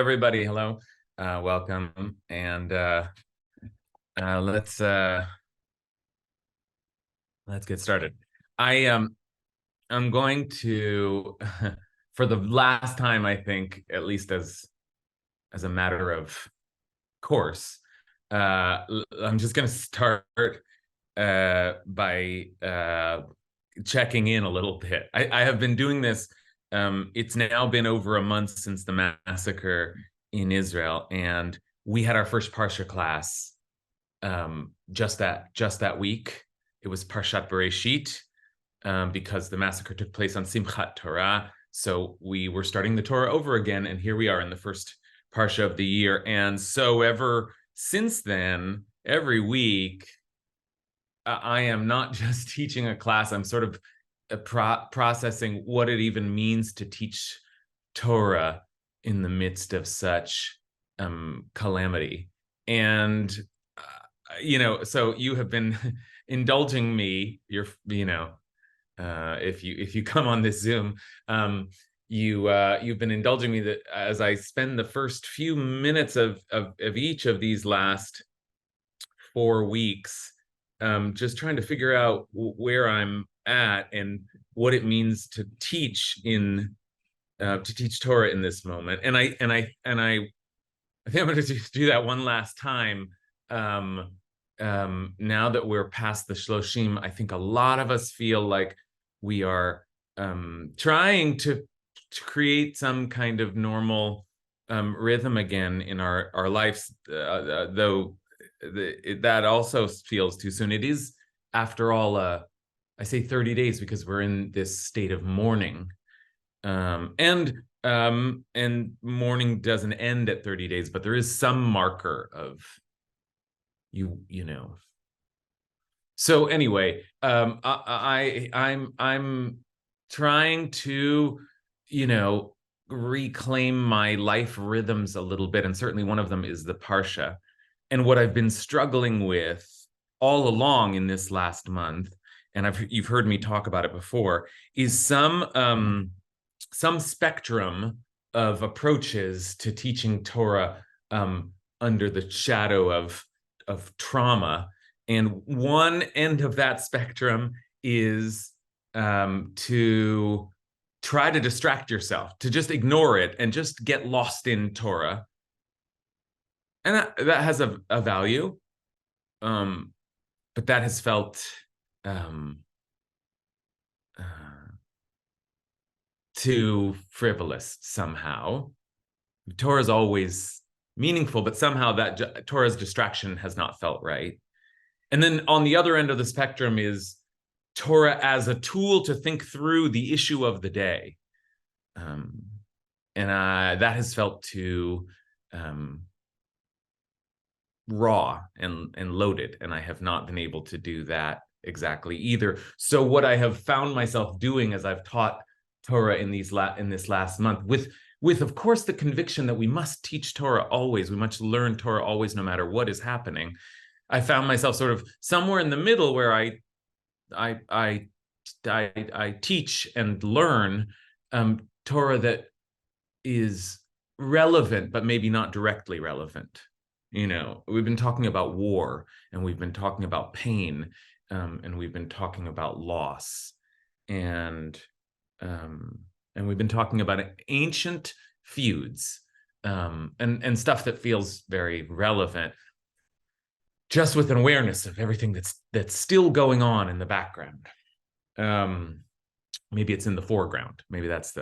everybody. Hello, welcome, and let's get started. I'm going to, for the last time, I think, at least as a matter of course, I'm just going to start by checking in a little bit. I have been doing this. It's now been over a month since the massacre in Israel, and we had our first Parsha class just that week. It was Parshat Bereshit because the massacre took place on Simchat Torah. So we were starting the Torah over again, and here we are in the first Parsha of the year. And so ever since then, every week, I am not just teaching a class, I'm sort of processing what it even means to teach Torah in the midst of such calamity. And, so you have been indulging me, if you come on this Zoom, you've been indulging me that as I spend the first few minutes of each of these last 4 weeks, just trying to figure out where I'm at and what it means to teach Torah in this moment. And I think I'm going to do that one last time. Now that we're past the Shloshim, I think a lot of us feel like we are trying to create some kind of normal rhythm again in our lives, though that also feels too soon. It is, after all, I say 30 days because we're in this state of mourning, and mourning doesn't end at 30 days, but there is some marker of you know. So anyway, I'm trying to reclaim my life rhythms a little bit, and certainly one of them is the Parsha. And what I've been struggling with all along in this last month, and you've heard me talk about it before, is some spectrum of approaches to teaching Torah under the shadow of trauma. And one end of that spectrum is to try to distract yourself, to just ignore it and just get lost in Torah. And that has a value, but that has felt too frivolous somehow. Torah is always meaningful, but somehow that Torah's distraction has not felt right. And then on the other end of the spectrum is Torah as a tool to think through the issue of the day. And that has felt too raw and loaded, and I have not been able to do that exactly either. So what I have found myself doing as I've taught Torah in this last month, with of course the conviction that we must teach Torah always, we must learn Torah always, no matter what is happening, I found myself sort of somewhere in the middle where I teach and learn Torah that is relevant, but maybe not directly relevant. We've been talking about war, and we've been talking about pain, and we've been talking about loss, and we've been talking about ancient feuds, and stuff that feels very relevant, just with an awareness of everything that's still going on in the background. Maybe it's in the foreground. Maybe that's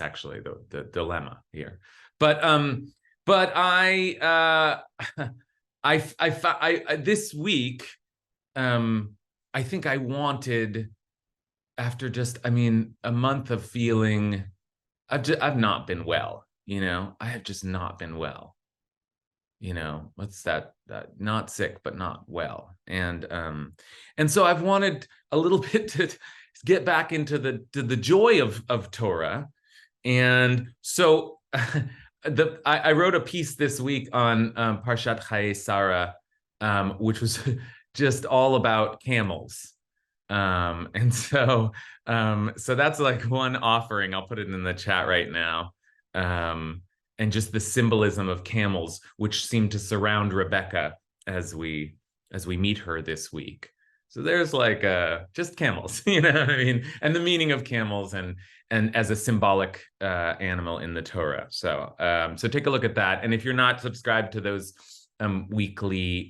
actually the dilemma here. But I this week, I think I wanted, after just, a month of feeling, I've not been well, I have just not been well. What's that? Not sick, but not well. And so I've wanted a little bit to get back into the joy of Torah. And so I wrote a piece this week on Parshat Hayei Sarah, which was just all about camels. And so that's like one offering. I'll put it in the chat right now. and just the symbolism of camels, which seem to surround Rebecca as we meet her this week. So there's like just camels, you know what I mean, and the meaning of camels and as a symbolic animal in the Torah. So so take a look at that, and if you're not subscribed to those weekly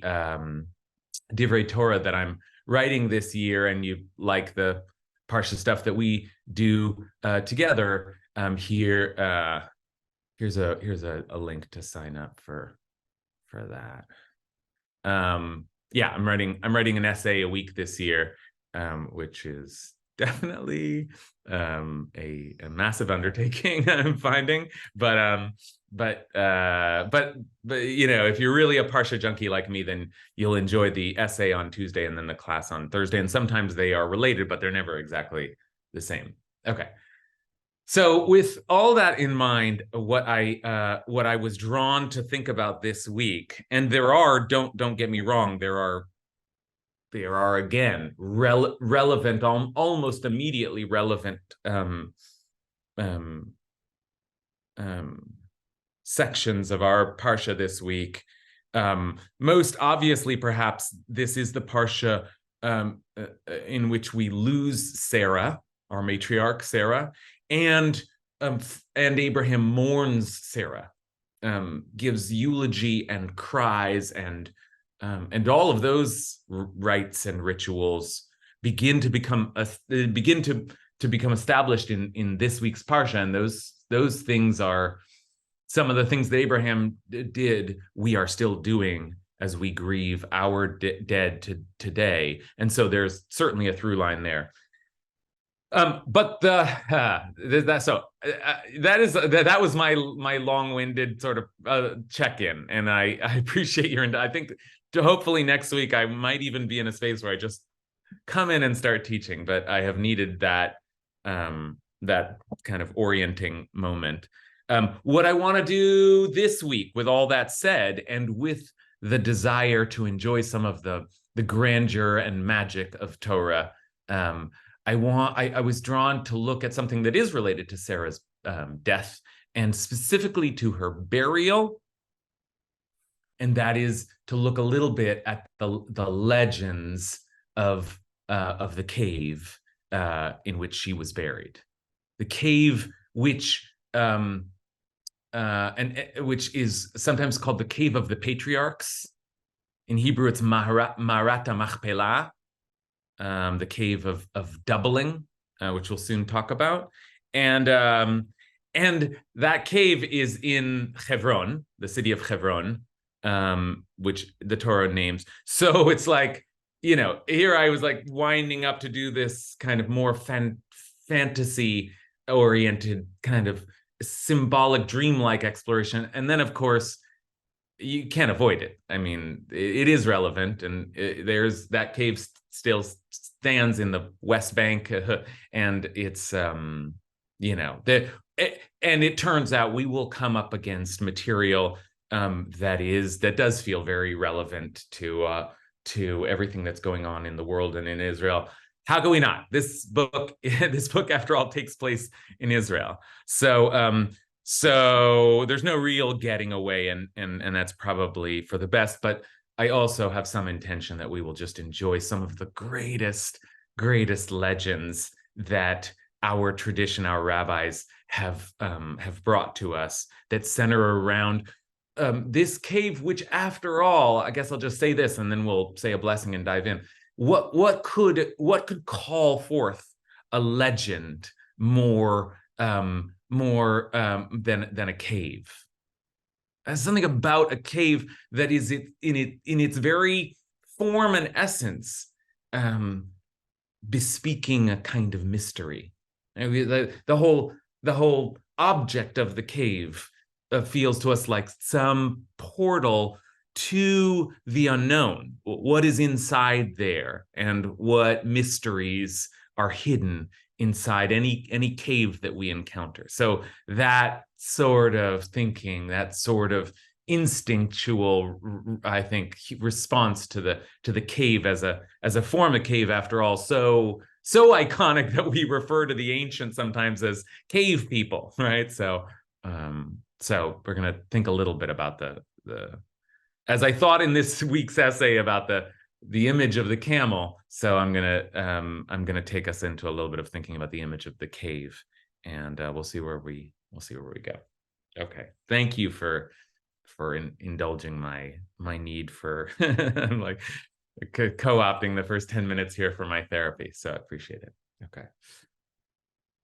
Divrei Torah that I'm writing this year, and you like the Parsha stuff that we do together, here's a link to sign up for that. Yeah, I'm writing an essay a week this year, which is definitely a massive undertaking, I'm finding, but you know, if you're really a Parsha junkie like me, then you'll enjoy the essay on Tuesday and then the class on Thursday, and sometimes they are related, but they're never exactly the same. Okay. So with all that in mind, what I was drawn to think about this week, and there are, don't get me wrong, there are again relevant, almost immediately relevant sections of our Parsha this week. Most obviously, perhaps, this is the Parsha in which we lose Sarah, our matriarch Sarah, and Abraham mourns Sarah, gives eulogy and cries, and all of those rites and rituals begin to become established in this week's Parsha, and those things are some of the things that Abraham did. We are still doing as we grieve our dead today, and so there's certainly a through line there. But that was my long-winded sort of check-in, and I appreciate your. I think hopefully next week I might even be in a space where I just come in and start teaching, but I have needed that that kind of orienting moment. What I want to do this week, with all that said, and with the desire to enjoy some of the grandeur and magic of Torah, I was drawn to look at something that is related to Sarah's death, and specifically to her burial, and that is to look a little bit at the legends of the cave in which she was buried, the cave which which is sometimes called the cave of the patriarchs. In Hebrew, it's Maharat Machpelah. The cave of doubling, which we'll soon talk about, and that cave is in Hebron, the city of Hebron, which the Torah names. So it's like, you know, here I was like winding up to do this kind of more fantasy-oriented, kind of symbolic, dreamlike exploration, and then of course you can't avoid it. I mean, it is relevant, and there's that cave still stands in the West Bank, and it's you know, and it turns out we will come up against material that does feel very relevant to everything that's going on in the world and in Israel. How can we not? This book after all takes place in Israel, so so there's no real getting away, and that's probably for the best. But I also have some intention that we will just enjoy some of the greatest legends that our tradition, our rabbis have brought to us, that center around this cave, which, after all, I guess I'll just say this, and then we'll say a blessing and dive in. What could call forth a legend more than a cave? There's something about a cave that is in its very form and essence, bespeaking a kind of mystery. The whole object of the cave feels to us like some portal to the unknown. What is inside there, and what mysteries are hidden inside any cave that we encounter. So that sort of thinking, that sort of instinctual, I think, response to the cave as a form of cave, after all, so iconic that we refer to the ancients sometimes as cave people, right? So So we're going to think a little bit about as I thought in this week's essay about the image of the camel. So I'm gonna take us into a little bit of thinking about the image of the cave, and we'll see where we go. Okay, thank you for indulging my need for I'm like co-opting the first 10 minutes here for my therapy. So I appreciate it. Okay.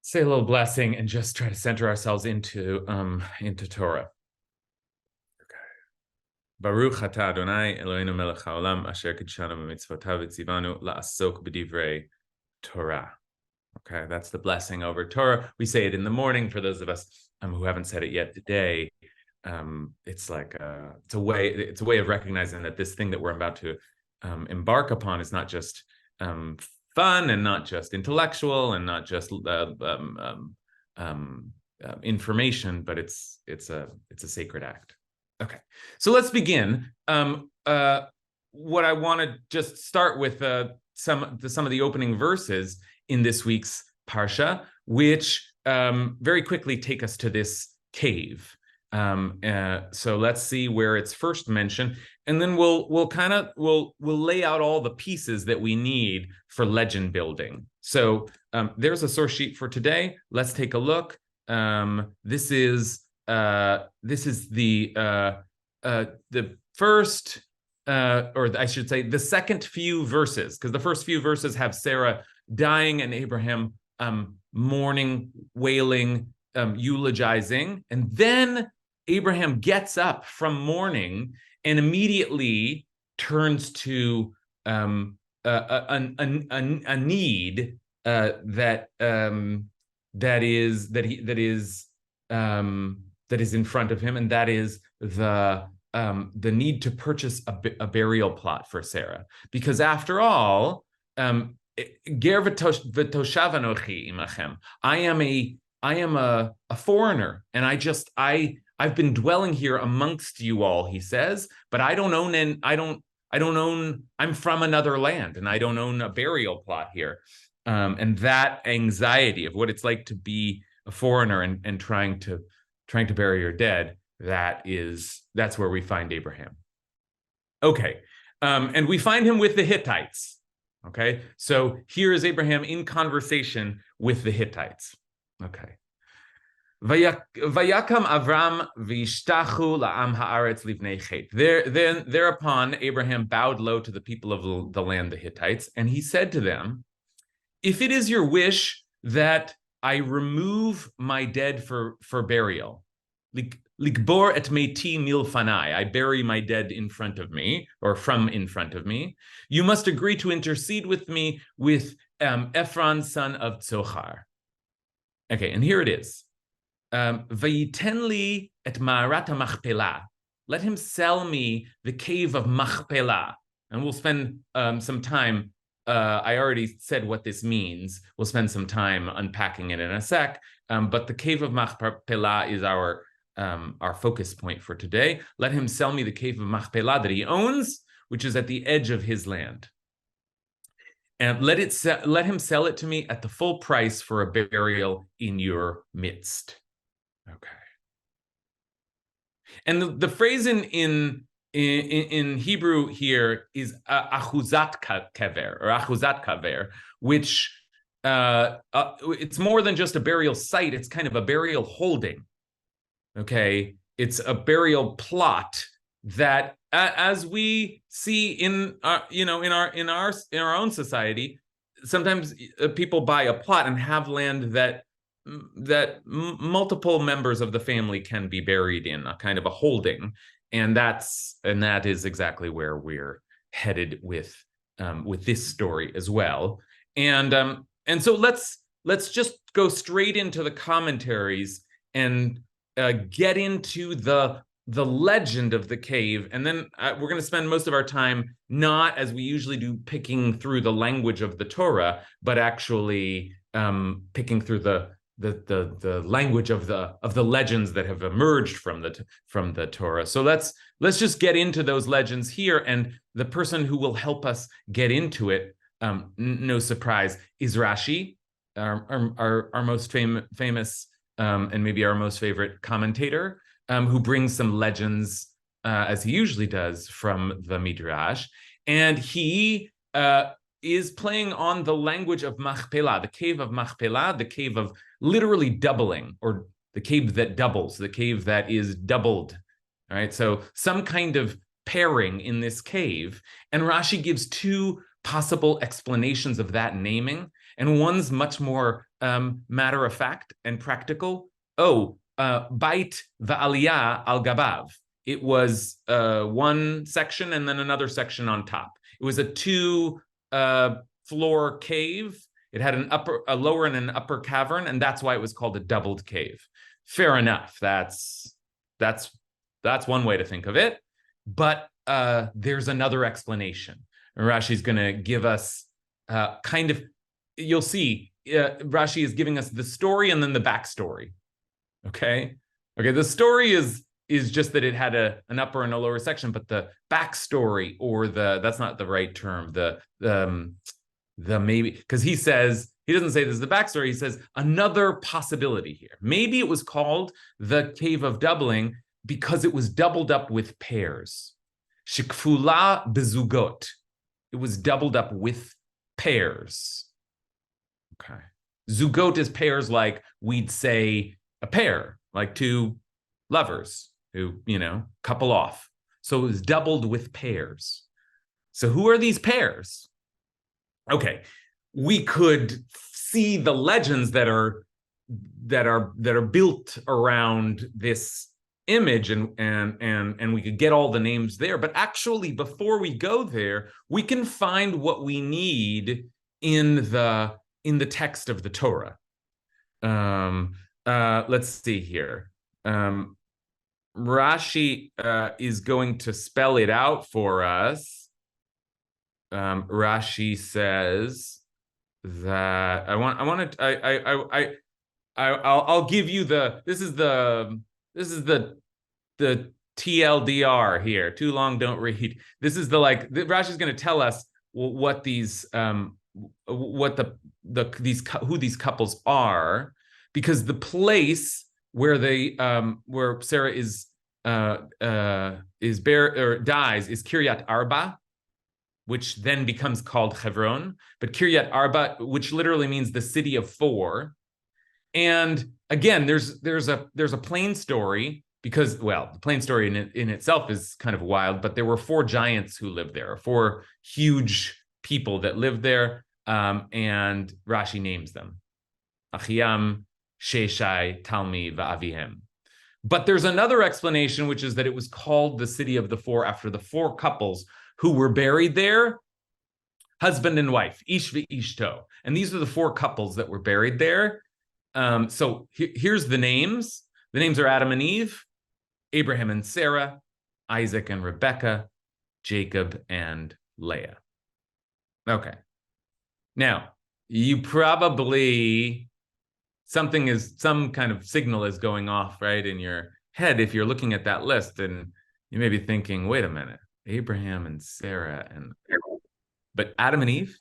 Say a little blessing and just try to center ourselves into Torah. Baruch atah Adonai Eloheinu melech haolam asher kidshanu b'mitzvotav v'tzivanu la'asok b'divrei Torah. Okay, that's the blessing over Torah. We say it in the morning for those of us who haven't said it yet today. It's like it's a way of recognizing that this thing that we're about to embark upon is not just fun and not just intellectual and not just information, but it's a sacred act. Okay, so let's begin. What I want to just start with some of the opening verses in this week's Parsha, which very quickly take us to this cave. So let's see where it's first mentioned, and then we'll lay out all the pieces that we need for legend building. So there's a source sheet for today. Let's take a look. This is the first, or I should say, the second few verses, because the first few verses have Sarah dying and Abraham mourning, wailing, eulogizing, and then Abraham gets up from mourning and immediately turns to a need that is in front of him, and that is the need to purchase a burial plot for Sarah, because after all, ger v'toshav anochi imachem. I am a foreigner, and I've been dwelling here amongst you all, he says, but I don't own I'm from another land, and I don't own a burial plot here. And that anxiety of what it's like to be a foreigner and trying to bury your dead, that's where we find Abraham. Okay, and we find him with the Hittites. Okay, so here is Abraham in conversation with the Hittites. Okay. Vayakam Avram v'ishtachu la'am haaretz livnei chet. Thereupon Abraham bowed low to the people of the land, the Hittites, and he said to them, "If it is your wish that I remove my dead for burial, likbor et meti milfanai, I bury my dead in front of me, or from in front of me, you must agree to intercede with me with Ephron, son of Tzochar." Okay, and here it is. Vayiten li et ma'arat machpelah. Let him sell me the cave of Machpelah. And we'll spend some time. I already said what this means. We'll spend some time unpacking it in a sec. But the cave of Machpelah is our focus point for today. Let him sell me the cave of Machpelah that he owns, which is at the edge of his land. And let him sell it to me at the full price for a burial in your midst. Okay. And the phrase in Hebrew here is achuzat kaver, or achuzat kaver, which it's more than just a burial site. It's kind of a burial holding. Okay, it's a burial plot that, as we see in our own society, sometimes people buy a plot and have land that multiple members of the family can be buried in, a kind of a holding, and that is exactly where we're headed with this story as well. And so let's just go straight into the commentaries and get into the legend of the cave, and then we're going to spend most of our time not, as we usually do, picking through the language of the Torah, but actually picking through the language of the legends that have emerged from the Torah. So let's just get into those legends here, and the person who will help us get into it, no surprise, is Rashi, our most famous and maybe our most favorite commentator, who brings some legends, as he usually does, from the Midrash. And he is playing on the language of Machpelah, the cave of Machpelah, the cave of literally doubling, or the cave that doubles, the cave that is doubled. All right, so some kind of pairing in this cave. And Rashi gives two possible explanations of that naming. And one's much more matter of fact and practical. Bait va'aliyah al gabav. It was one section and then another section on top. It was a two floor cave. It had a lower and an upper cavern, and that's why it was called a doubled cave. Fair enough. That's one way to think of it. But there's another explanation. Rashi's going to give us kind of, you'll see, Rashi is giving us the story and then the backstory. Okay. The story is just that it had an upper and a lower section, but the backstory, or that's not the right term, the maybe, because he doesn't say this is the backstory, he says another possibility here. Maybe it was called the cave of doubling because it was doubled up with pairs. Shikfula bezugot. It was doubled up with pairs. Okay. Zugot is pairs, like we'd say a pair, like two lovers who, couple off. So it was doubled with pairs. So who are these pairs? Okay, we could see the legends that are built around this image, and we could get all the names there. But actually, before we go there, we can find what we need in the text of the Torah. Let's see here. Rashi is going to spell it out for us. Rashi says that I'll give you this is the TLDR here. Too long, don't read. This is Rashi's going to tell us what these who these couples are, because the place where where Sarah is buried or dies is Kiryat Arba, which then becomes called Hebron. But Kiryat Arba, which literally means the city of four. And again, there's a plain story, because, well, the plain story in itself is kind of wild, but there were four giants who lived there, four huge people that lived there, and Rashi names them. Achiam, Sheshai, Talmi, Va'avihem. But there's another explanation, which is that it was called the city of the four after the four couples who were buried there, husband and wife, Ish v'Ishto. And these are the four couples that were buried there. So here's the names. The names are Adam and Eve, Abraham and Sarah, Isaac and Rebekah, Jacob and Leah. Okay. Now, you probably, some kind of signal is going off, right, in your head if you're looking at that list, and you may be thinking, wait a minute, Abraham and Sarah, but Adam and Eve?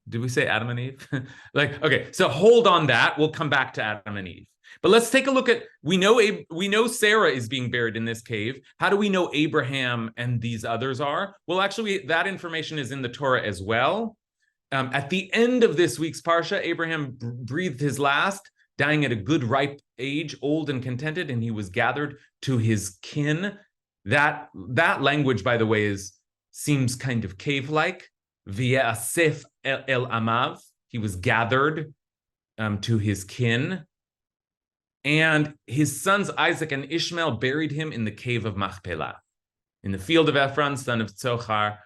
Did we say Adam and Eve? Okay, so hold on that. We'll come back to Adam and Eve. But let's take a look at, we know Sarah is being buried in this cave. How do we know Abraham and these others are? Well, actually, that information is in the Torah as well. At the end of this week's Parsha, Abraham breathed his last, dying at a good ripe age, old and contented, and he was gathered to his kin. That language, by the way, seems kind of cave-like. V'yasef el amav, he was gathered to his kin. And his sons Isaac and Ishmael buried him in the cave of Machpelah, in the field of Ephron, son of Tzochar,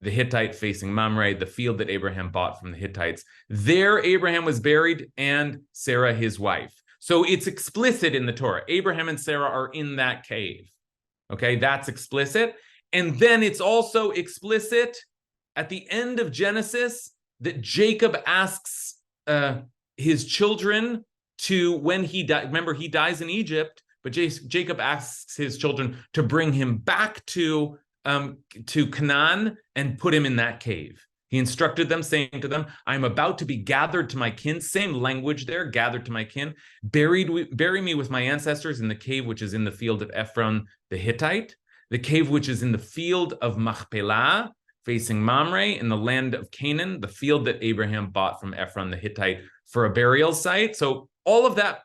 the Hittite facing Mamre, the field that Abraham bought from the Hittites. There Abraham was buried, and Sarah his wife. So it's explicit in the Torah. Abraham and Sarah are in that cave. Okay, that's explicit. And then it's also explicit at the end of Genesis that Jacob asks his children to, when he dies, remember he dies in Egypt, but Jacob asks his children to bring him back to Canaan and put him in that cave. He instructed them, saying to them, I am about to be gathered to my kin. Same language there, gathered to my kin. Bury me with my ancestors in the cave which is in the field of Ephron the Hittite, the cave which is in the field of Machpelah, facing Mamre, in the land of Canaan, the field that Abraham bought from Ephron the Hittite for a burial site. So all of that,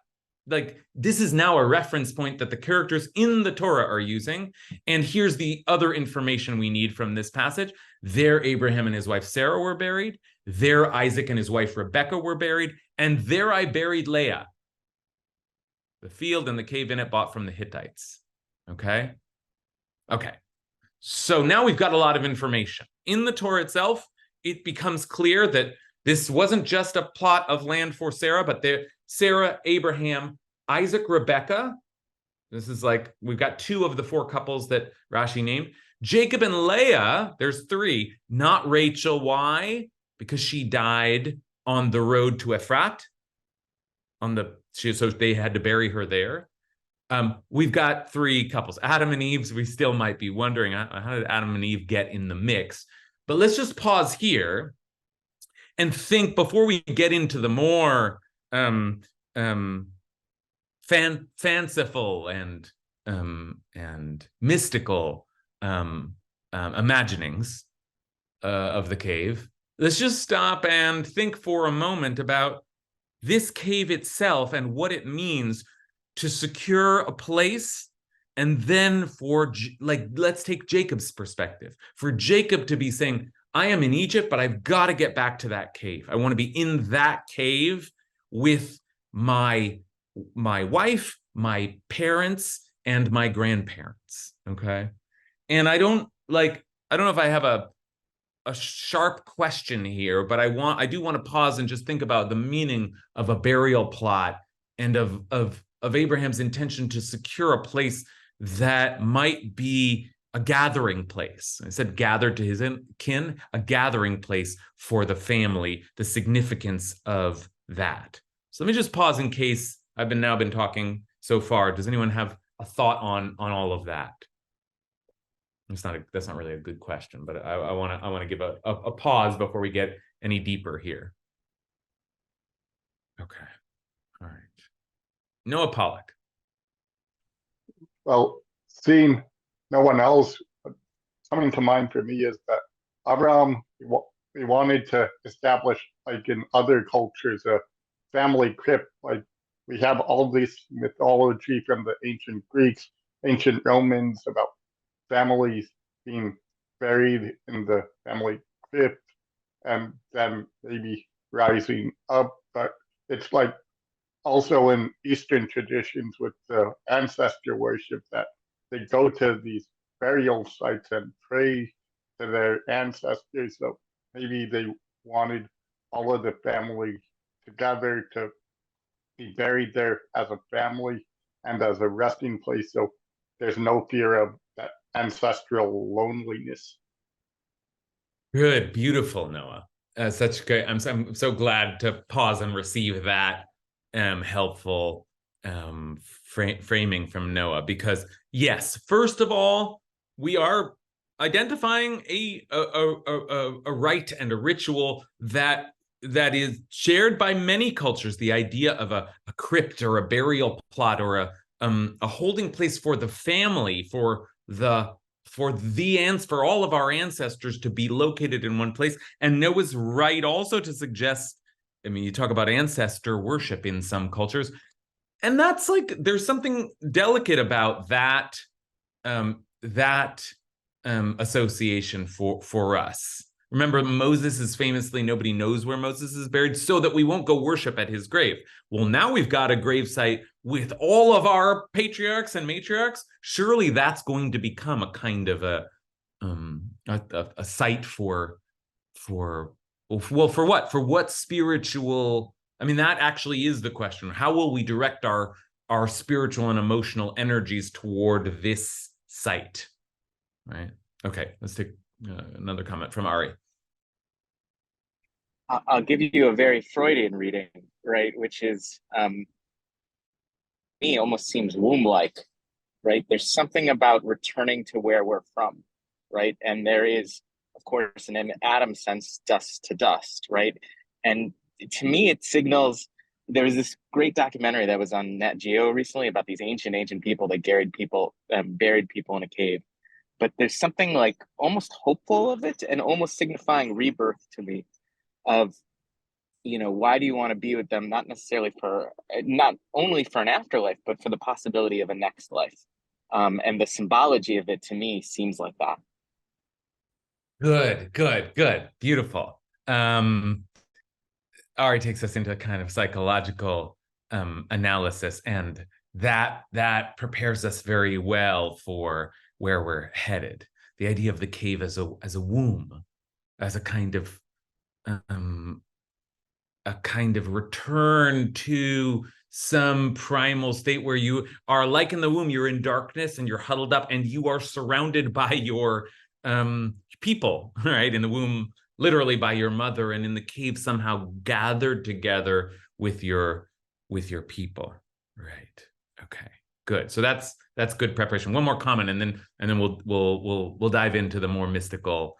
like, this is now a reference point that the characters in the Torah are using. And here's the other information we need from this passage. There Abraham and his wife Sarah were buried. There Isaac and his wife Rebekah were buried. And there I buried Leah. The field and the cave in it bought from the Hittites. Okay? Okay. So now we've got a lot of information. In the Torah itself, it becomes clear that this wasn't just a plot of land for Sarah, but Sarah, Abraham, Isaac, Rebekah. This is like, we've got 2 of the 4 couples that Rashi named. Jacob and Leah, there's 3. Not Rachel. Why? Because she died on the road to Ephrat. So they had to bury her there. We've got 3 couples. Adam and Eve, we still might be wondering, how did Adam and Eve get in the mix? But let's just pause here and think, before we get into the more fanciful and mystical imaginings of the cave, let's just stop and think for a moment about this cave itself and what it means to secure a place. And then let's take Jacob's perspective. For Jacob to be saying, I am in Egypt, but I've got to get back to that cave. I want to be in that cave with my wife, my parents, and my grandparents. Okay. And I don't know if I have a sharp question here, but I do want to pause and just think about the meaning of a burial plot and of Abraham's intention to secure a place that might be a gathering place. I said gathered to his kin, a gathering place for the family, the significance of that. So let me just pause in case I've been talking so far. Does anyone have a thought on all of that? That's not really a good question, but I want to give a pause before we get any deeper here. Okay. All right. Noah Pollack. Well, seeing no one else, coming to mind for me is that Abraham, he wanted to establish, like in other cultures, a family crypt. Like we have all this mythology from the ancient Greeks, ancient Romans about families being buried in the family crypt and then maybe rising up. But it's like also in Eastern traditions with the ancestor worship that they go to these burial sites and pray to their ancestors. So maybe they wanted all of the family together to be buried there as a family and as a resting place. So there's no fear of that ancestral loneliness. Good, beautiful, Noah. Such great. I'm so glad to pause and receive that helpful framing from Noah, because yes, first of all, we are identifying a rite and a ritual that is shared by many cultures. The idea of a crypt or a burial plot or a holding place for the family, for all of our ancestors to be located in one place. And Noah's right also to suggest, I mean, you talk about ancestor worship in some cultures, and that's like, there's something delicate about that association for us. Remember, Moses is famously, nobody knows where Moses is buried, so that we won't go worship at his grave. Well, now we've got a gravesite with all of our patriarchs and matriarchs. Surely that's going to become a kind of a site for what? For what spiritual? I mean, that actually is the question. How will we direct our spiritual and emotional energies toward this site? Right. Okay. Let's take another comment from Ari. I'll give you a very Freudian reading, right? Which is, me, almost seems womb-like, right? There's something about returning to where we're from, right? And there is a of course, and in Adam's sense, dust to dust, right? And to me, it signals. There was this great documentary that was on Nat Geo recently about these ancient people that buried people in a cave. But there's something like almost hopeful of it, and almost signifying rebirth to me. Of, why do you want to be with them? Not necessarily not only for an afterlife, but for the possibility of a next life. And the symbology of it to me seems like that. Good. Beautiful. Ari takes us into kind of psychological analysis, and that prepares us very well for where we're headed. The idea of the cave as a womb, as a kind of return to some primal state where you are like in the womb, you're in darkness and you're huddled up and you are surrounded by your people, right? In the womb, literally by your mother, and in the cave somehow gathered together with your people, right? Okay, good. So that's good preparation. One more comment, and then we'll dive into the more mystical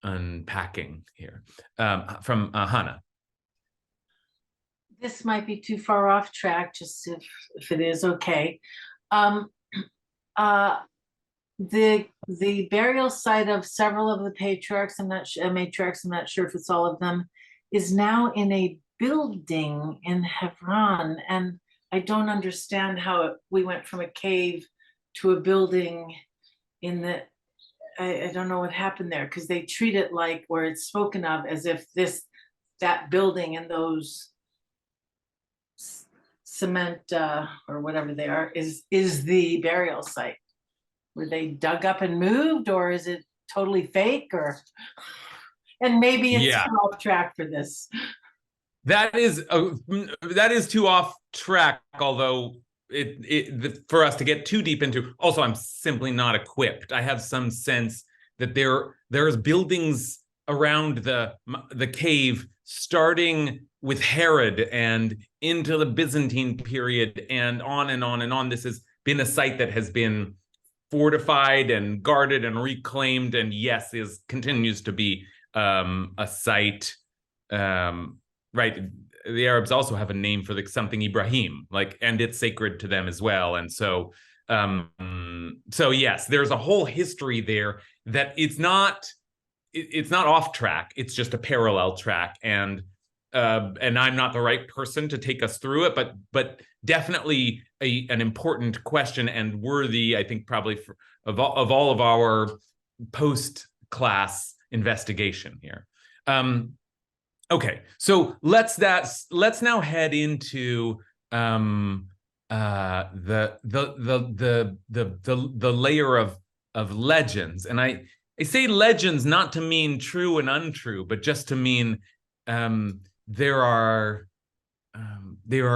unpacking here from Hannah. This might be too far off track, just if it is okay. The burial site of several of the patriarchs, I'm not sure if it's all of them, is now in a building in Hebron, and I don't understand how we went from a cave to a building in the. I don't know what happened there, because they treat it like, where it's spoken of as if that building and those cement or whatever they are is the burial site. Were they dug up and moved, or is it totally fake? And maybe it's too off track for this. That is too off track, although for us to get too deep into. Also, I'm simply not equipped. I have some sense that there's buildings around the cave, starting with Herod and into the Byzantine period, and on and on and on. This has been a site that has been fortified and guarded and reclaimed, and yes, continues to be a site. Right. The Arabs also have a name for something Ibrahim, and it's sacred to them as well. And so yes, there's a whole history there that it's not off track. It's just a parallel track. And I'm not the right person to take us through it, but definitely an important question, and worthy, I think, probably of all of our post-class investigation here. Okay, so let's now head into the layer of legends, and I say legends not to mean true and untrue, but just to mean there are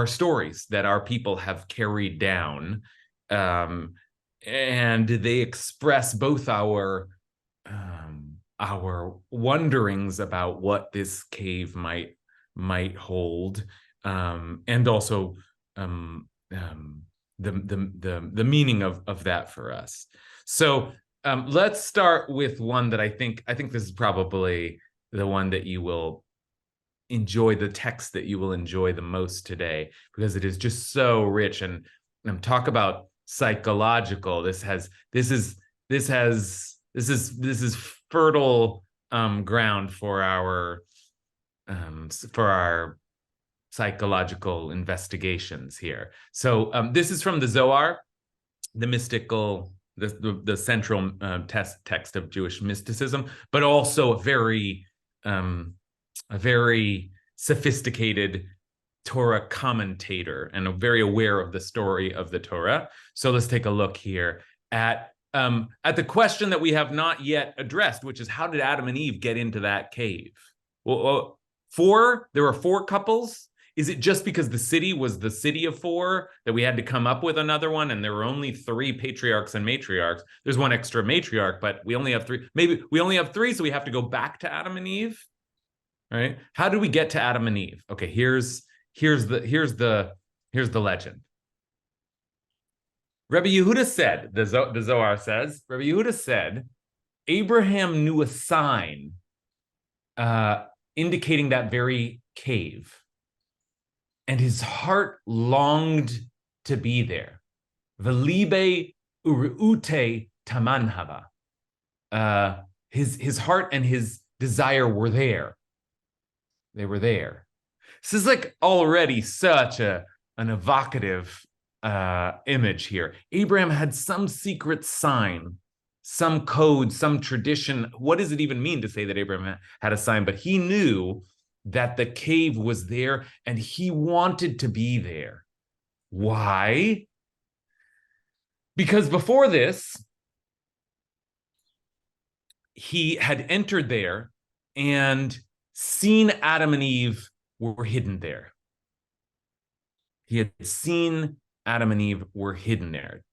stories that our people have carried down, and they express both our wonderings about what this cave might hold, and also the meaning of that for us. So let's start with one that I think this is probably the one that you will enjoy, the text that you will enjoy the most today, because it is just so rich. And talk about psychological. This is fertile ground for our psychological investigations here. So this is from the Zohar, the mystical, the central text of Jewish mysticism, but also a very sophisticated Torah commentator and very aware of the story of the Torah. So let's take a look here at the question that we have not yet addressed, which is, how did Adam and Eve get into that cave? Well, there were 4 couples. Is it just because the city was the city of 4 that we had to come up with another one, and there were only 3 patriarchs and matriarchs? There's one extra matriarch, but we only have 3. Maybe we only have 3, so we have to go back to Adam and Eve, right? How do we get to Adam and Eve? Okay, here's the legend. Rabbi Yehuda said, the Zohar says, Rabbi Yehuda said, Abraham knew a sign indicating that very cave, and his heart longed to be there. Velibe ureute tamanhava. His heart and his desire were there. They were there. This is like already such an evocative image here. Abraham had some secret sign, some code, some tradition. What does it even mean to say that Abraham had a sign? But he knew that the cave was there and he wanted to be there. Why? Because before this, he had entered there and seen Adam and Eve were hidden there. He had seen Adam and Eve were hidden there.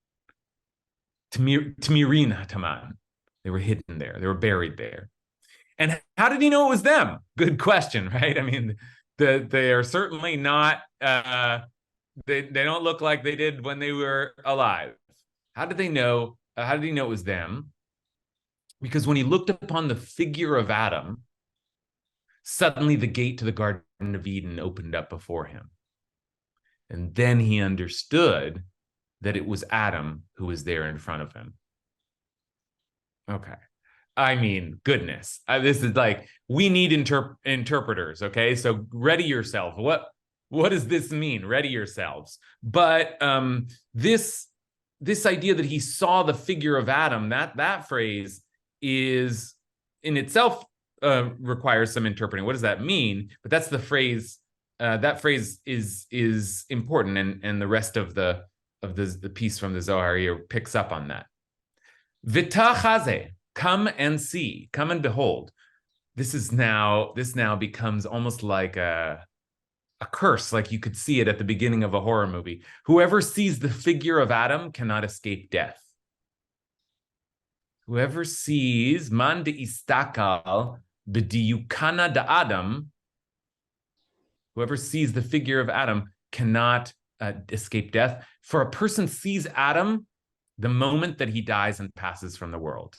Tamirin Hataman. They were hidden there. They were buried there. And how did he know it was them? Good question, right? I mean, they are certainly not, they don't look like they did when they were alive. How did they know? How did he know it was them? Because when he looked upon the figure of Adam, suddenly the gate to the Garden of Eden opened up before him. And then he understood that it was Adam who was there in front of him. Okay. I mean, goodness. This is like, we need interpreters, okay? So ready yourself. What does this mean? Ready yourselves. But this idea that he saw the figure of Adam, that phrase is in itself requires some interpreting. What does that mean? But that's the phrase. That phrase is important, and the rest of the piece from the Zohar here picks up on that. V'tachaze, come and see, come and behold. This now becomes almost like a curse, like you could see it at the beginning of a horror movie. Whoever sees the figure of Adam cannot escape death. Whoever sees man de istakal b'diyukana da Adam, whoever sees the figure of Adam cannot escape death. For a person sees Adam the moment that he dies and passes from the world.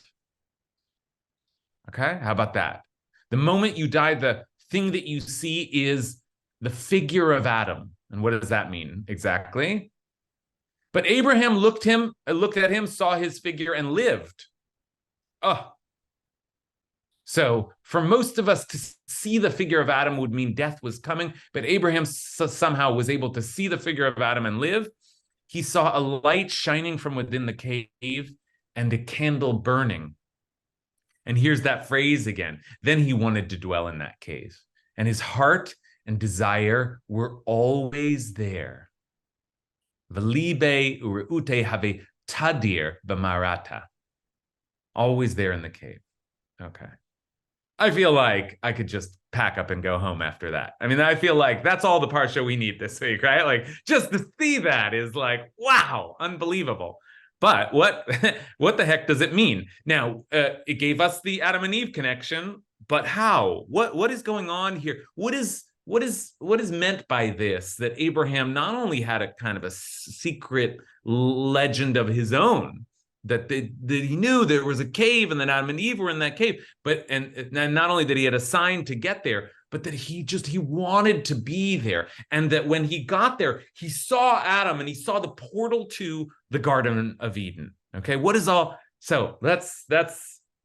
Okay, how about that? The moment you die, the thing that you see is the figure of Adam. And what does that mean exactly? But Abraham looked at him, saw his figure, and lived. Oh. So for most of us, to see the figure of Adam would mean death was coming, but Abraham somehow was able to see the figure of Adam and live. He saw a light shining from within the cave and a candle burning. And here's that phrase again. Then he wanted to dwell in that cave. And his heart and desire were always there. Velibe ureute have tadir b'marata. Always there in the cave. Okay. I feel like I could just pack up and go home after that. I mean, I feel like that's all the Parsha we need this week, right? Like, just to see that is like, wow, unbelievable. But what the heck does it mean? Now, it gave us the Adam and Eve connection, but how? What is going on here? What is meant by this? That Abraham not only had a kind of a secret legend of his own, that he knew there was a cave and that Adam and Eve were in that cave, but and not only that he had a sign to get there, but that he wanted to be there. And that when he got there, he saw Adam and he saw the portal to the Garden of Eden. Okay, what is all? So that's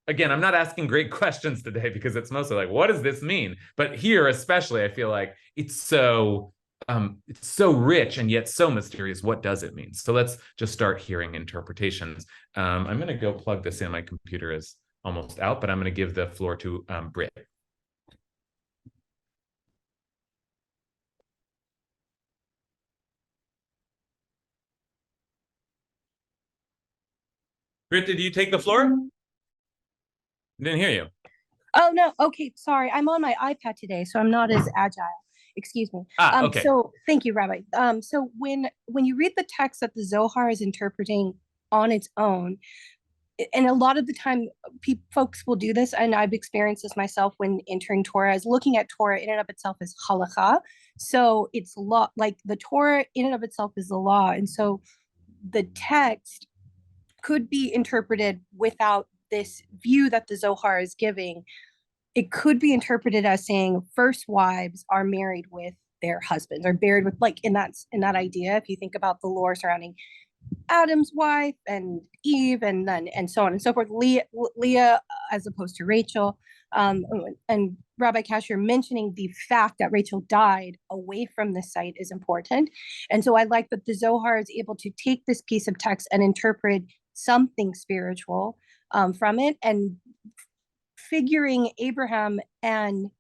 again, I'm not asking great questions today because it's mostly like, what does this mean? But here especially, I feel like it's so rich and yet so mysterious. What does it mean? So let's just start hearing interpretations. I'm going to go plug this in. My computer is almost out, but I'm going to give the floor to Britt. Britt, did you take the floor? Didn't hear you. Oh, no. Okay. Sorry. I'm on my iPad today, so I'm not as agile. Excuse me. Okay. So thank you, Rabbi. So when you read the text that the Zohar is interpreting on its own, and a lot of the time folks will do this, and I've experienced this myself when entering Torah, is looking at Torah in and of itself as halakha. So it's law, like the Torah in and of itself is the law. And so the text could be interpreted without this view that the Zohar is giving. It could be interpreted as saying first wives are married with their husbands, or buried with, like, in that idea. If you think about the lore surrounding Adam's wife and Eve, and then and so on and so forth, Leah as opposed to Rachel, and Rabbi Kasher mentioning the fact that Rachel died away from the site is important. And so I like that the Zohar is able to take this piece of text and interpret something spiritual from it, and figuring Abraham and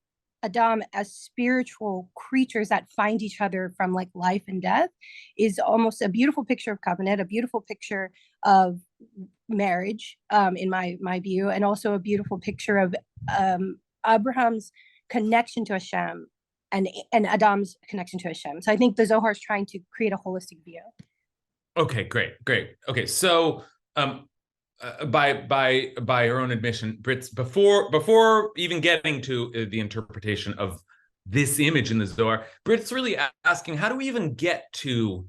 Adam as spiritual creatures that find each other from like life and death is almost a beautiful picture of covenant, a beautiful picture of marriage, in my view, and also a beautiful picture of Abraham's connection to Hashem and Adam's connection to Hashem. So I think the Zohar is trying to create a holistic view. Okay, great. Okay, so by her own admission, Brits, before even getting to the interpretation of this image in the Zohar, Brits really asking, how do we even get to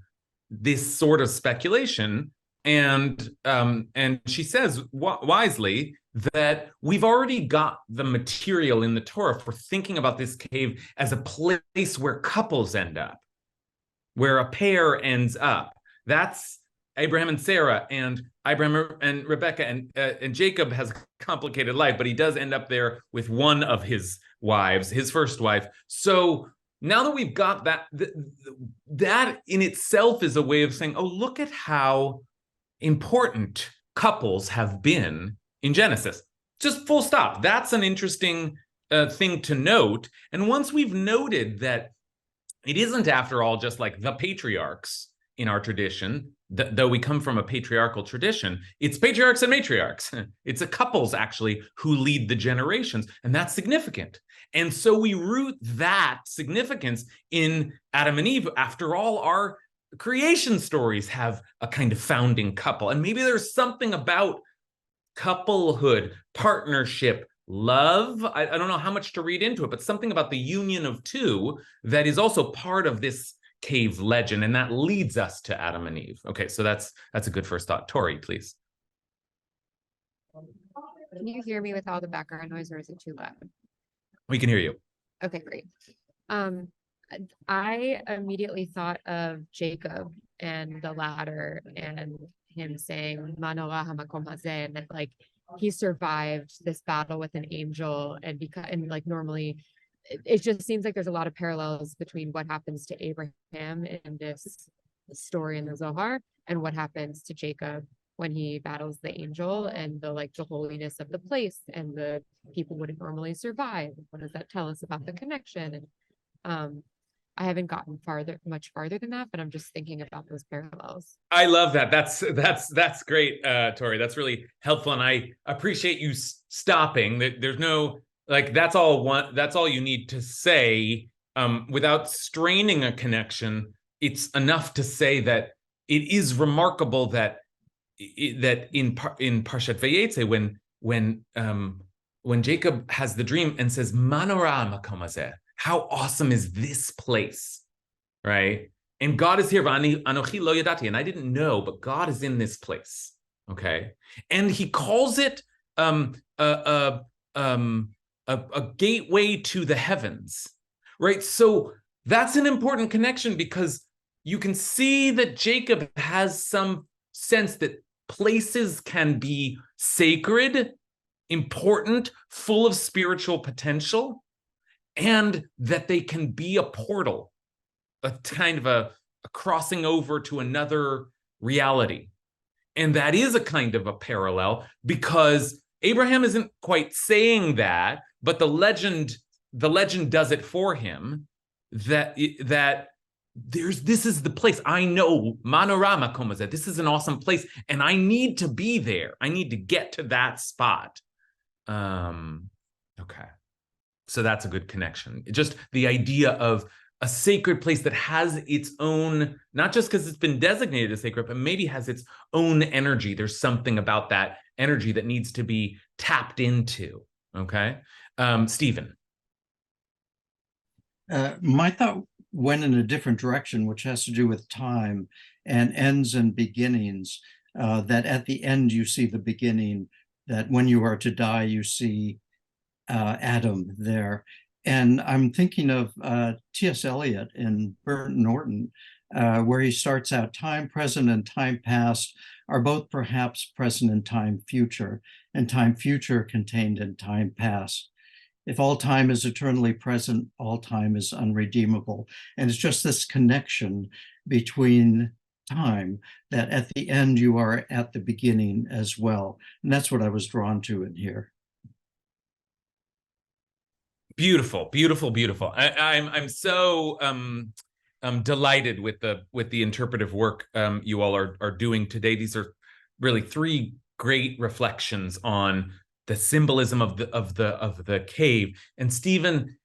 this sort of speculation? And she says wisely that we've already got the material in the Torah for thinking about this cave as a place where couples end up, where a pair ends up. That's Abraham and Sarah, and Abraham and Rebecca, and Jacob has a complicated life, but he does end up there with one of his wives, his first wife. So now that we've got that, that in itself is a way of saying, oh, look at how important couples have been in Genesis. Just full stop. That's an interesting thing to note. And once we've noted that it isn't, after all, just like the patriarchs in our tradition, though we come from a patriarchal tradition, it's patriarchs and matriarchs. It's a couples, actually, who lead the generations, and that's significant. And so we root that significance in Adam and Eve. After all, our creation stories have a kind of founding couple, and maybe there's something about couplehood, partnership, love. I don't know how much to read into it, but something about the union of two that is also part of this cave legend, and that leads us to Adam and Eve. Okay, so that's a good first thought. Tori, please. Can you hear me with all the background noise, or is it too loud? We can hear you. Okay, great. I immediately thought of Jacob and the ladder, and him saying Manoah hamakom hazeh, and that like he survived this battle with an angel, and like normally it just seems like there's a lot of parallels between what happens to Abraham in this story in the Zohar and what happens to Jacob when he battles the angel, and the holiness of the place, and the people wouldn't normally survive. What does that tell us about the connection? And I haven't gotten much farther than that, but I'm just thinking about those parallels. I love that. That's great, Tori. That's really helpful, and I appreciate you stopping. There's no that's all you need to say without straining a connection. It's enough to say that it is remarkable that in Parshat Vayetze, when Jacob has the dream and says Manorah makom hazeh, how awesome is this place, right? And God is here, Anochi lo yadati, and I didn't know, but God is in this place, okay? And he calls it a gateway to the heavens, right? So that's an important connection, because you can see that Jacob has some sense that places can be sacred, important, full of spiritual potential, and that they can be a portal, a kind of a crossing over to another reality. And that is a kind of a parallel, because Abraham isn't quite saying that, but the legend does it for him, that this is the place. I know Manorah makom hazeh, this is an awesome place, and I need to be there. I need to get to that spot. Okay. So that's a good connection. Just the idea of a sacred place that has its own, not just because it's been designated as sacred, but maybe has its own energy. There's something about that energy that needs to be tapped into. Okay. Stephen. My thought went in a different direction, which has to do with time and ends and beginnings, that at the end you see the beginning, that when you are to die, you see Adam there. And I'm thinking of T.S. Eliot in Burnt Norton, where he starts out, time present and time past are both perhaps present in time future, and time future contained in time past. If all time is eternally present, all time is unredeemable. And it's just this connection between time that at the end you are at the beginning as well. And that's what I was drawn to in here. Beautiful, beautiful, beautiful. I'm so delighted with the interpretive work you all are doing today. These are really three great reflections on the symbolism of the cave. And Stephen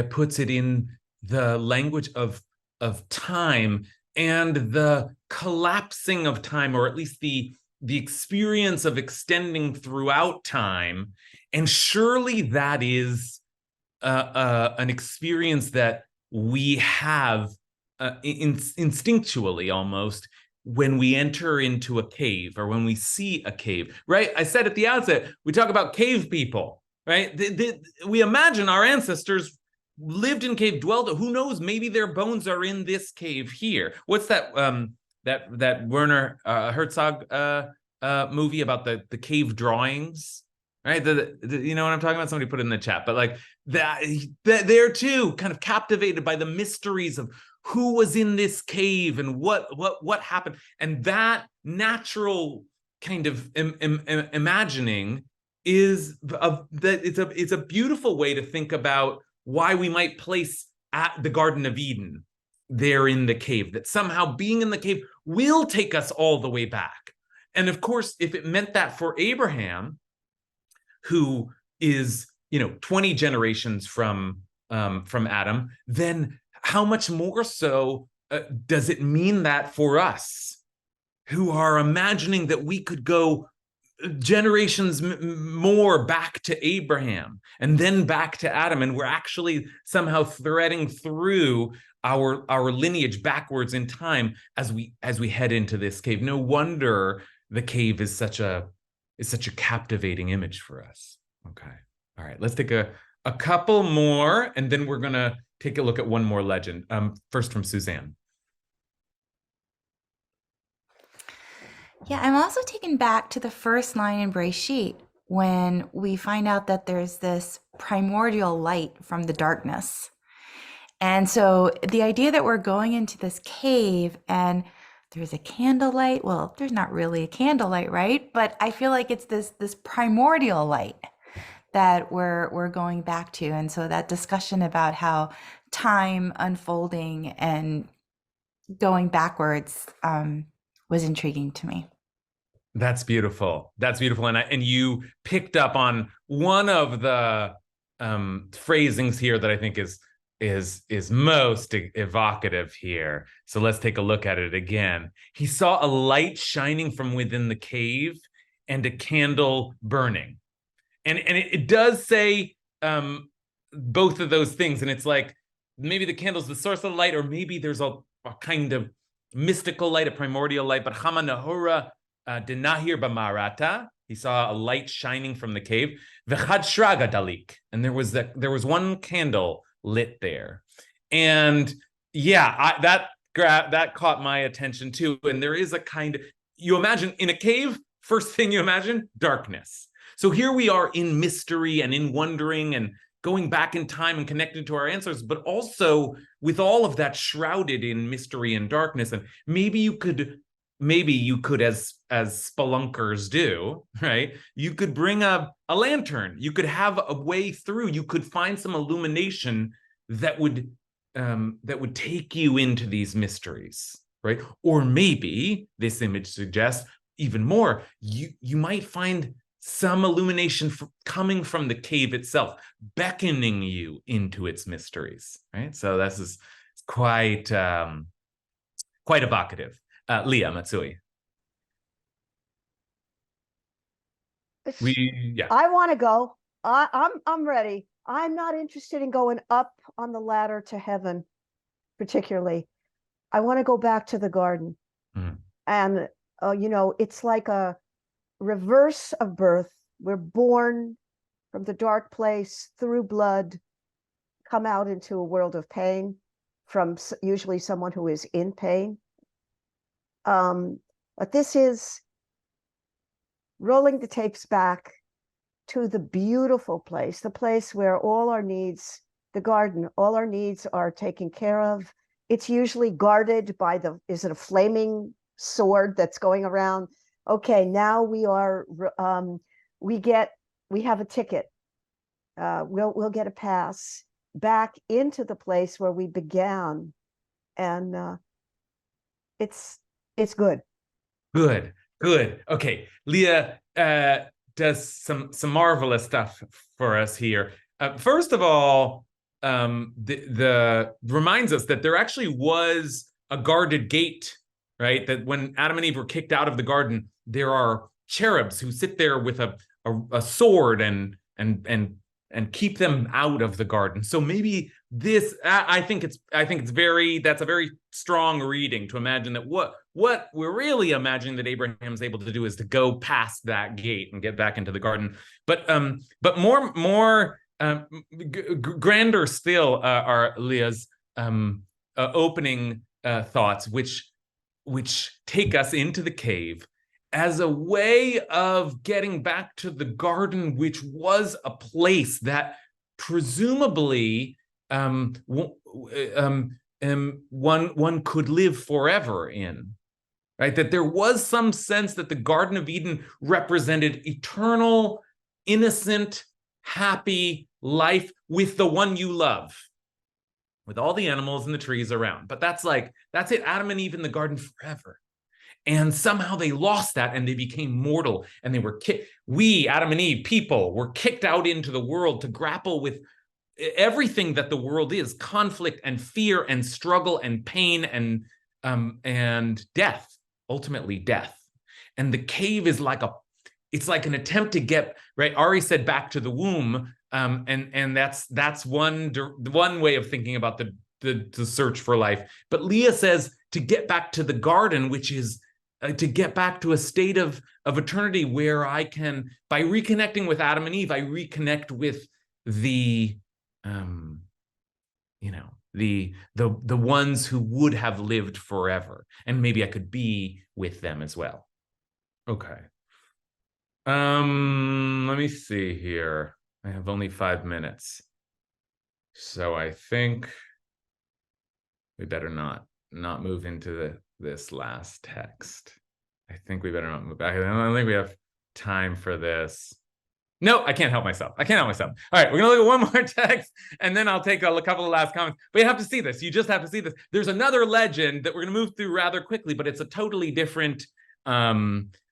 puts it in the language of time and the collapsing of time, or at least the experience of extending throughout time. And surely that is an experience that we have instinctually almost when we enter into a cave or when we see a cave, right? I said at the outset, we talk about cave people, right? We imagine our ancestors lived in cave, dwelled. Who knows? Maybe their bones are in this cave here. What's that? That Werner Herzog movie about the cave drawings, right? You know what I'm talking about? Somebody put it in the chat, but like that there too, kind of captivated by the mysteries of who was in this cave and what happened, and that natural kind of imagining is it's a beautiful way to think about why we might place at the Garden of Eden there in the cave, that somehow being in the cave will take us all the way back. And of course, if it meant that for Abraham, who is 20 generations from Adam, then how much more so does it mean that for us, who are imagining that we could go generations more back to Abraham and then back to Adam, and we're actually somehow threading through our lineage backwards in time as we head into this cave. No wonder the cave is such a captivating image for us. Okay, all right, let's take a couple more, and then we're gonna take a look at one more legend. First from Suzanne. Yeah, I'm also taken back to the first line in Breshit when we find out that there's this primordial light from the darkness. And so the idea that we're going into this cave and there's a candlelight, well, there's not really a candlelight, right? But I feel like it's this primordial light that we're going back to. And so that discussion about how time unfolding and going backwards was intriguing to me. That's beautiful. That's beautiful. And you picked up on one of the phrasings here that I think is most evocative here. So let's take a look at it again. He saw a light shining from within the cave and a candle burning. And it does say both of those things. And it's like, maybe the candle's the source of the light, or maybe there's a kind of mystical light, a primordial light. But Hama Nahura Dinahir Bamarata, he saw a light shining from the cave. V'chad shraga dalik, and there was one candle lit there. And yeah, that caught my attention too. And there is a kind of, you imagine in a cave, first thing you imagine, darkness. So here we are in mystery and in wondering and going back in time and connected to our answers, but also with all of that shrouded in mystery and darkness. And maybe you could, as spelunkers do, right? You could bring a lantern. You could have a way through. You could find some illumination that would take you into these mysteries, right? Or maybe this image suggests even more. You might find some illumination coming from the cave itself, beckoning you into its mysteries, right? So this is quite evocative. Leah Matsui. I want to go. I'm ready. I'm not interested in going up on the ladder to heaven, particularly. I want to go back to the garden. And, it's like a reverse of birth. We're born from the dark place through blood, come out into a world of pain from usually someone who is in pain. But this is rolling the tapes back to the beautiful place, the place where all our needs, the garden, all our needs are taken care of. It's usually guarded by is it a flaming sword that's going around? Okay, now we have a ticket. We'll get a pass back into the place where we began. And it's good. Good. Okay, Leah does some marvelous stuff for us here. First of all, the reminds us that there actually was a guarded gate, right? That when Adam and Eve were kicked out of the garden, there are cherubs who sit there with a sword and keep them out of the garden. So maybe this, I think that's a very strong reading to imagine that what we're really imagining that Abraham's able to do is to go past that gate and get back into the garden. But more grander still are Leah's opening thoughts, which take us into the cave as a way of getting back to the garden, which was a place that presumably one could live forever in, right? That there was some sense that the Garden of Eden represented eternal, innocent, happy life with the one you love, with all the animals and the trees around. But that's it, Adam and Eve in the garden forever. And somehow they lost that and they became mortal, and they were we, Adam and Eve, people, were kicked out into the world to grapple with everything that the world is: conflict and fear and struggle and pain and death, ultimately death. And the cave is it's like an attempt to get, right? Ari said back to the womb. And that's one way of thinking about the search for life. But Leah says to get back to the garden, which is to get back to a state of eternity where I can, by reconnecting with Adam and Eve, I reconnect with the ones who would have lived forever, and maybe I could be with them as well. Okay. Let me see here. I have only 5 minutes, so I think we better not move into this last text. I think we better not move back. I don't think we have time for this. No, I can't help myself. All right, we're gonna look at one more text, and then I'll take a couple of last comments. But you have to see this. You just have to see this. There's another legend that we're gonna move through rather quickly, but it's a totally different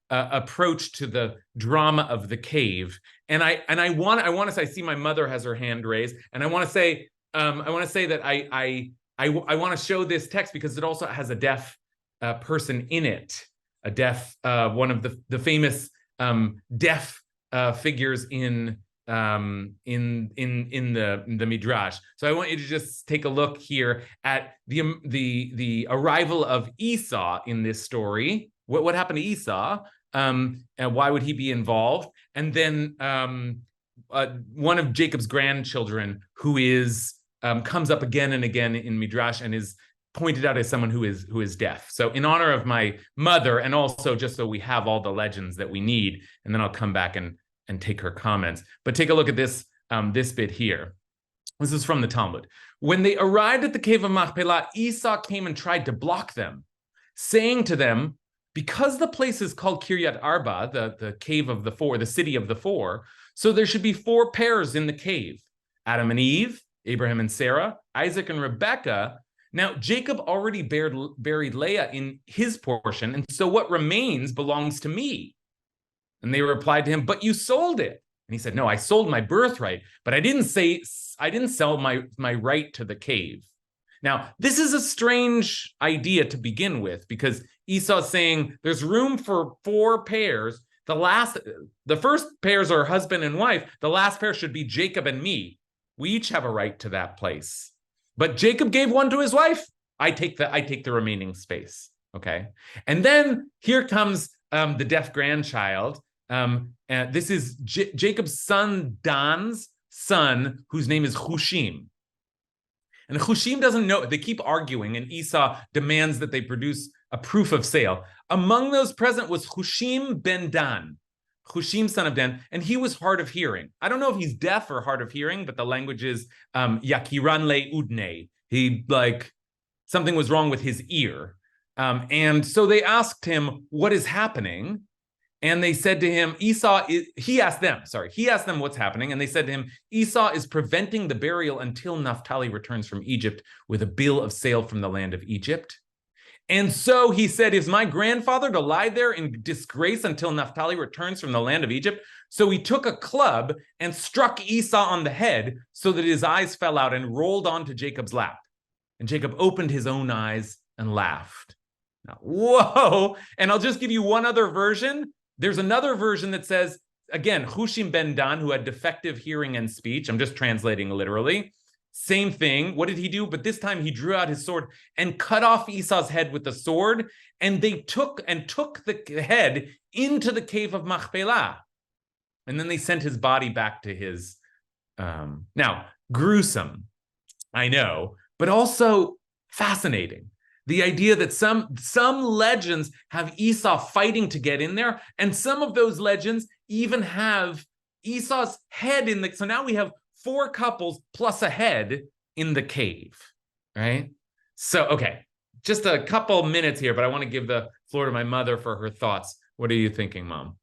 approach to the drama of the cave. And I want to say, I see my mother has her hand raised, and I want to say that I want to show this text because it also has a deaf person in it, a deaf one of the famous deaf figures in the Midrash. So I want you to just take a look here at the arrival of Esau in this story. What happened to Esau? And why would he be involved? And then one of Jacob's grandchildren, who is comes up again and again in Midrash and is pointed out as someone who is deaf. So in honor of my mother, and also just so we have all the legends that we need, and then I'll come back and take her comments. But take a look at this bit here. This is from the Talmud. When they arrived at the cave of Machpelah, Esau came and tried to block them, saying to them, because the place is called Kiryat Arba, the cave of the four, the city of the four, so there should be 4 pairs in the cave: Adam and Eve, Abraham and Sarah, Isaac and Rebekah. Now, Jacob already buried Leah in his portion, and so what remains belongs to me. And they replied to him, but you sold it. And he said, no, I sold my birthright, but I didn't sell my right to the cave. Now, this is a strange idea to begin with, because Esau's saying there's room for 4 pairs. The first pairs are husband and wife. The last pair should be Jacob and me. We each have a right to that place. But Jacob gave one to his wife. I take the remaining space. Okay. And then here comes the deaf grandchild. And this is Jacob's son Dan's son, whose name is Hushim. And Hushim doesn't know. They keep arguing, and Esau demands that they produce a proof of sale. Among those present was Hushim ben Dan, Hushim, son of Dan, and he was hard of hearing. I don't know if he's deaf or hard of hearing, but the language is Yakiran le udne. He, like, something was wrong with his ear. And so they asked him, what is happening? And they said to him, he asked them what's happening. And they said to him, Esau is preventing the burial until Naphtali returns from Egypt with a bill of sale from the land of Egypt. And so he said, is my grandfather to lie there in disgrace until Naphtali returns from the land of Egypt? So he took a club and struck Esau on the head so that his eyes fell out and rolled onto Jacob's lap. And Jacob opened his own eyes and laughed. Now, whoa. And I'll just give you one other version. There's another version that says, again, Hushim ben Dan, who had defective hearing and speech. I'm just translating literally. Same thing. What did he do? But this time he drew out his sword and cut off Esau's head with the sword. And they took the head into the cave of Machpelah. And then they sent his body back to his, now, gruesome, I know, but also fascinating. The idea that some legends have Esau fighting to get in there, and some of those legends even have Esau's head in the, so now we have 4 couples plus a head in the cave, right? So, okay, just a couple minutes here, but I want to give the floor to my mother for her thoughts. What are you thinking, Mom?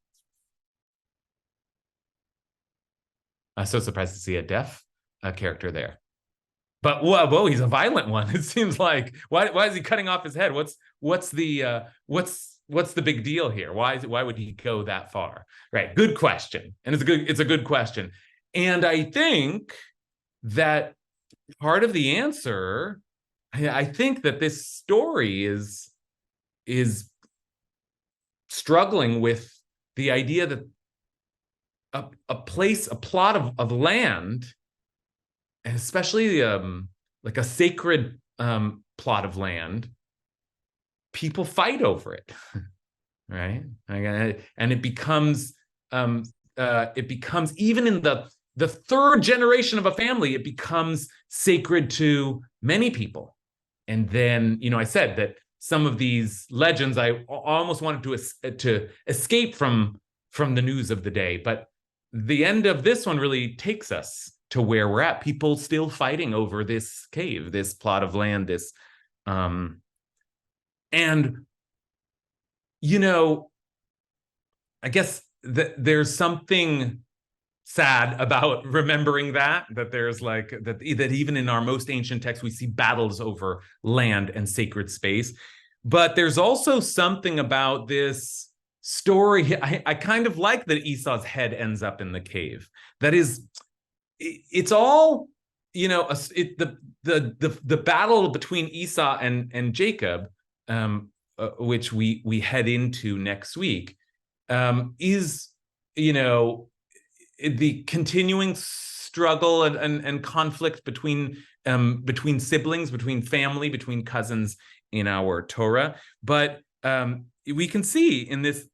I'm so surprised to see a deaf character there. But whoa, he's a violent one. It seems like, why is he cutting off his head? What's the big deal here? Why would he go that far? Right. Good question. And it's a good question. And I think that part of the answer, I think that this story is struggling with the idea that a plot of land, and especially like a sacred plot of land, people fight over it, right? And it becomes even in the 3rd generation of a family, it becomes sacred to many people. And then, I said that some of these legends, I almost wanted to escape from the news of the day, but the end of this one really takes us to where we're at. People still fighting over this cave, this plot of land, this, and, I guess that there's something sad about remembering that there's like, that even in our most ancient texts, we see battles over land and sacred space. But there's also something about this story. I kind of like that Esau's head ends up in the cave. That is, it's all, the battle between Esau and Jacob, which we head into next week, is, the continuing struggle and conflict between siblings, between family, between cousins in our Torah. But we can see in this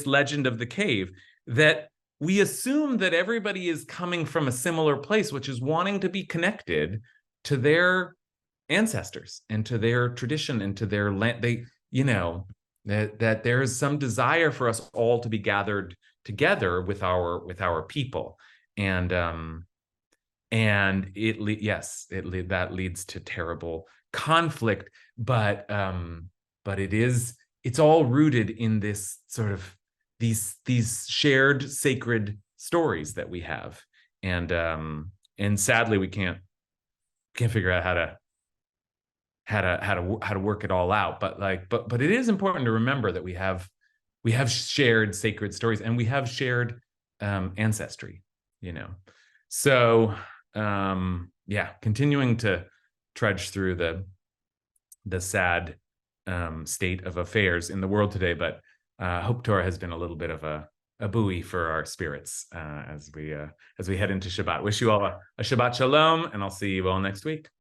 legend of the cave that we assume that everybody is coming from a similar place, which is wanting to be connected to their ancestors and to their tradition and to their land. That there is some desire for us all to be gathered together with our people, and that leads to terrible conflict. But it's all rooted in this sort of these shared sacred stories that we have, and sadly we can't figure out how to work it all out. But it is important to remember that we have shared sacred stories, and we have shared ancestry. So continuing to trudge through the sad state of affairs in the world today, but Hope Torah has been a little bit of a buoy for our spirits as we head into Shabbat. Wish you all a Shabbat Shalom, and I'll see you all next week.